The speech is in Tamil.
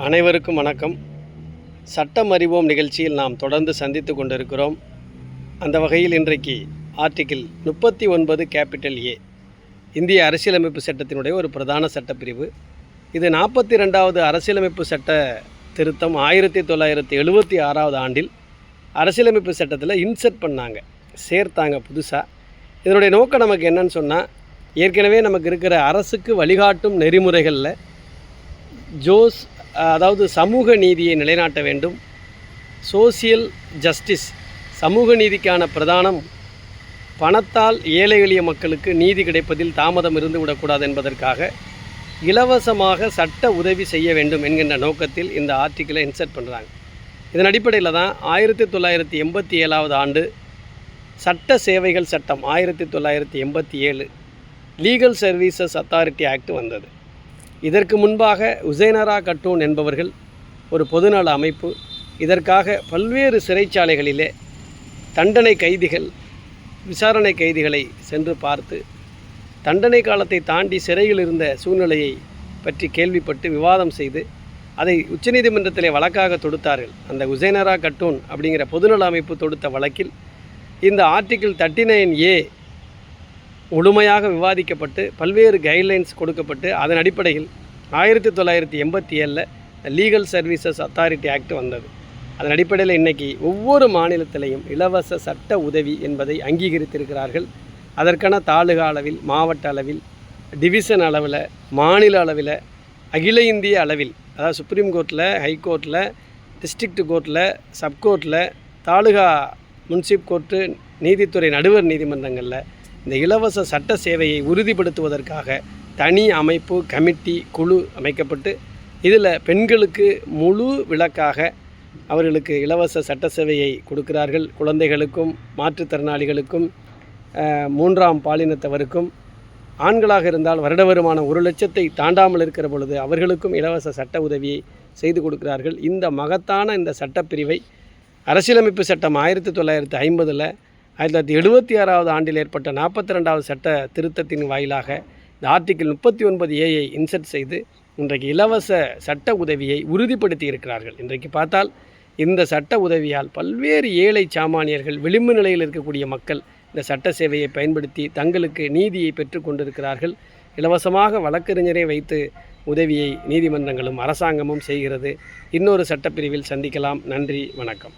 அனைவருக்கும் வணக்கம். சட்டம் அறிவோம் நிகழ்ச்சியில் நாம் தொடர்ந்து சந்தித்து கொண்டிருக்கிறோம். அந்த வகையில் இன்றைக்கு ஆர்டிகிள் 39 கேபிட்டல் ஏ இந்திய அரசியலமைப்பு சட்டத்தினுடைய ஒரு பிரதான சட்டப்பிரிவு. இது 42வது அரசியலமைப்பு சட்ட திருத்தம் 1976வது ஆண்டில் அரசியலமைப்பு சட்டத்தில் இன்சர்ட் பண்ணாங்க, சேர்த்தாங்க புதுசாக. இதனுடைய நோக்கம் நமக்கு என்னன்னு சொன்னால், ஏற்கனவே நமக்கு இருக்கிற அரசுக்கு வழிகாட்டும் நெறிமுறைகளில் அதாவது சமூக நீதியை நிலைநாட்ட வேண்டும். சோசியல் ஜஸ்டிஸ், சமூக நீதிக்கான பிரதானம் பணத்தால் ஏழை எளிய மக்களுக்கு நீதி கிடைப்பதில் தாமதம் இருந்து விடக்கூடாது என்பதற்காக இலவசமாக சட்ட உதவி செய்ய வேண்டும் என்கின்ற நோக்கத்தில் இந்த ஆர்டிக்கிளை இன்சர்ட் பண்ணுறாங்க. இதன் அடிப்படையில் தான் 1987வது ஆண்டு சட்ட சேவைகள் சட்டம் 1987 லீகல் சர்வீசஸ் அத்தாரிட்டி ஆக்ட் வந்தது. இதற்கு முன்பாக உசைனரா கட்டூன் என்பவர்கள் ஒரு பொதுநல அமைப்பு இதற்காக பல்வேறு சிறைச்சாலைகளிலே தண்டனை கைதிகள், விசாரணை கைதிகளை சென்று பார்த்து தண்டனை காலத்தை தாண்டி சிறையில் இருந்த சூழ்நிலையை பற்றி கேள்விப்பட்டு விவாதம் செய்து அதை உச்சநீதிமன்றத்திலே வழக்காக தொடுத்தார்கள். அந்த உசைனரா கட்டூன் அப்படிங்கிற பொதுநல அமைப்பு தொடுத்த வழக்கில் இந்த ஆர்டிகிள் 39A முழுமையாக விவாதிக்கப்பட்டு பல்வேறு கைட்லைன்ஸ் கொடுக்கப்பட்டு அதன் அடிப்படையில் 1987 லீகல் சர்வீசஸ் அத்தாரிட்டி ஆக்ட் வந்தது. அதன் அடிப்படையில் இன்றைக்கி ஒவ்வொரு மாநிலத்திலையும் இலவச சட்ட உதவி என்பதை அங்கீகரித்திருக்கிறார்கள். அதற்கான தாலுகா அளவில், மாவட்ட அளவில், டிவிஷன் அளவில், மாநில அளவில், அகில இந்திய அளவில், அதாவது சுப்ரீம் கோர்ட்டில், ஹைகோர்ட்டில், டிஸ்ட்ரிக்ட் கோர்ட்டில், சப்கோர்ட்டில், தாலுகா முன்சிப் கோர்ட்டு, நீதித்துறை நடுவர் நீதிமன்றங்களில் இந்த இலவச சட்ட சேவையை உறுதிப்படுத்துவதற்காக தனி அமைப்பு, கமிட்டி, குழு அமைக்கப்பட்டு இதில் பெண்களுக்கு முழு விலக்காக அவர்களுக்கு இலவச சட்ட சேவையை கொடுக்கிறார்கள். குழந்தைகளுக்கும், மாற்றுத்திறனாளிகளுக்கும், மூன்றாம் பாலினத்தவருக்கும், ஆண்களாக இருந்தால் வருட வருமானம் 1 லட்சத்தை தாண்டாமல் இருக்கிற பொழுது அவர்களுக்கும் இலவச சட்ட உதவியை செய்து கொடுக்கிறார்கள். இந்த மகத்தான இந்த சட்டப்பிரிவை அரசியலமைப்பு சட்டம் 1950 1976வது ஆண்டில் ஏற்பட்ட 42வது சட்ட திருத்தத்தின் வாயிலாக இந்த ஆர்டிகிள் 39A இன்சர்ட் செய்து இன்றைக்கு இலவச சட்ட உதவியை உறுதிப்படுத்தி இருக்கிறார்கள். இன்றைக்கு பார்த்தால் இந்த சட்ட உதவியால் பல்வேறு ஏழை சாமானியர்கள், விளிம்பு நிலையில் இருக்கக்கூடிய மக்கள் இந்த சட்ட சேவையை பயன்படுத்தி தங்களுக்கு நீதியை பெற்று கொண்டிருக்கிறார்கள். இலவசமாக வழக்கறிஞரை வைத்து உதவியை நீதிமன்றங்களும் அரசாங்கமும் செய்கிறது. இன்னொரு சட்டப்பிரிவில் சந்திக்கலாம். நன்றி, வணக்கம்.